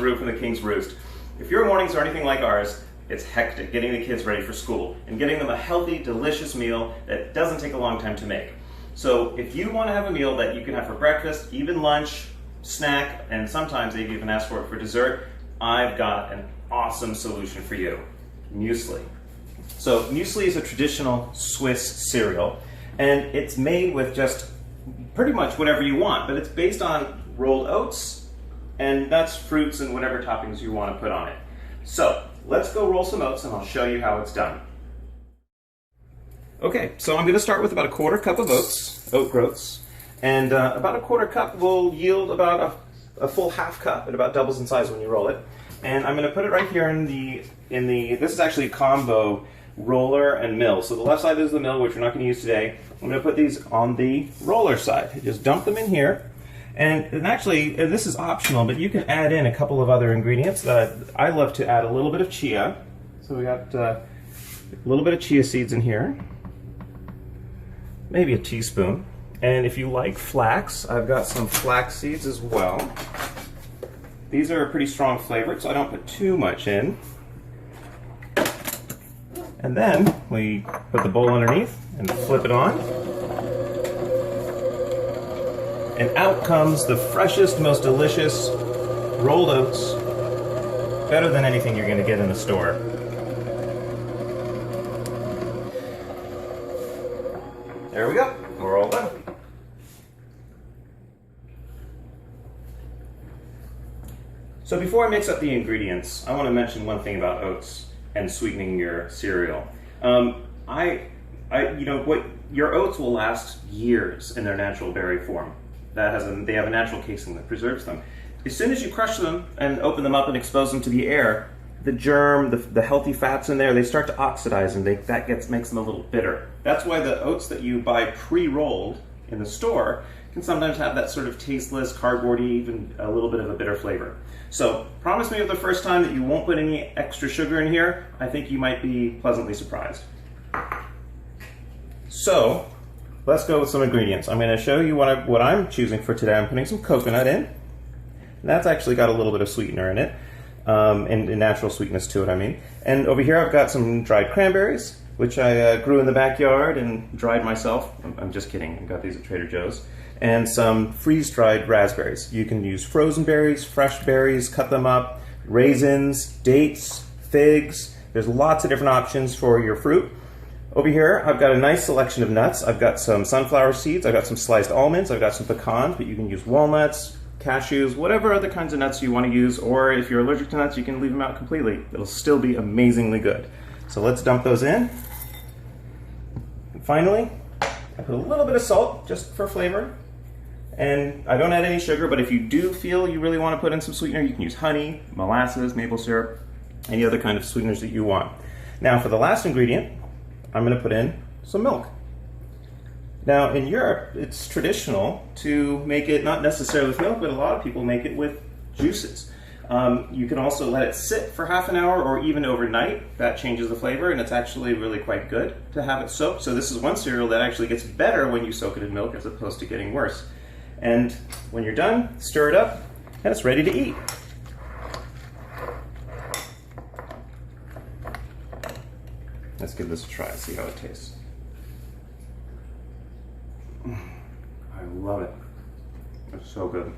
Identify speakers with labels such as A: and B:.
A: Drew from the King's Roost. If your mornings are anything like ours, it's hectic getting the kids ready for school and getting them a healthy, delicious meal that doesn't take a long time to make. So if you want to have a meal that you can have for breakfast, even lunch, snack, and sometimes they've even asked for it for dessert, I've got an awesome solution for you. Muesli. So muesli is a traditional Swiss cereal, and it's made with just pretty much whatever you want, but it's based on rolled oats and nuts, fruits, and whatever toppings you want to put on it. So let's go roll some oats and I'll show you how it's done. Okay, so I'm going to start with about a quarter cup of oats, oat groats, and about a quarter cup will yield about a full half cup. It about doubles in size when you roll it. And I'm going to put it right here in the, this is actually a combo roller and mill. So the left side is the mill, which we're not going to use today. I'm going to put these on the roller side. Just dump them in here. And actually, this is optional, but you can add in a couple of other ingredients. I love to add a little bit of chia. So we got a little bit of chia seeds in here. Maybe a teaspoon. And if you like flax, I've got some flax seeds as well. These are a pretty strong flavored, so I don't put too much in. And then we put the bowl underneath and flip it on. And out comes the freshest, most delicious rolled oats. Better than anything you're going to get in the store. There we go. We're all done. So before I mix up the ingredients, I want to mention one thing about oats and sweetening your cereal. Your oats will last years in their natural berry form. They have a natural casing that preserves them. As soon as you crush them and open them up and expose them to the air, the germ, the healthy fats in there, they start to oxidize and makes them a little bitter. That's why the oats that you buy pre-rolled in the store can sometimes have that sort of tasteless, cardboardy, even a little bit of a bitter flavor. So promise me the first time that you won't put any extra sugar in here. I think you might be pleasantly surprised. So let's go with some ingredients. I'm going to show you what I'm choosing for today. I'm putting some coconut in. And that's actually got a little bit of sweetener in it, and natural sweetness to it, I mean. And over here I've got some dried cranberries, which I grew in the backyard and dried myself. I'm just kidding, I got these at Trader Joe's. And some freeze-dried raspberries. You can use frozen berries, fresh berries, cut them up, raisins, dates, figs. There's lots of different options for your fruit. Over here, I've got a nice selection of nuts. I've got some sunflower seeds, I've got some sliced almonds, I've got some pecans, but you can use walnuts, cashews, whatever other kinds of nuts you want to use, or if you're allergic to nuts, you can leave them out completely. It'll still be amazingly good. So let's dump those in. And finally, I put a little bit of salt, just for flavor. And I don't add any sugar, but if you do feel you really want to put in some sweetener, you can use honey, molasses, maple syrup, any other kind of sweeteners that you want. Now for the last ingredient, I'm going to put in some milk. Now in Europe, it's traditional to make it not necessarily with milk, but a lot of people make it with juices. You can also let it sit for half an hour or even overnight. That changes the flavor, and it's actually really quite good to have it soaked. So this is one cereal that actually gets better when you soak it in milk as opposed to getting worse. And when you're done, stir it up, and it's ready to eat. Let's give this a try, see how it tastes. I love it. It's so good.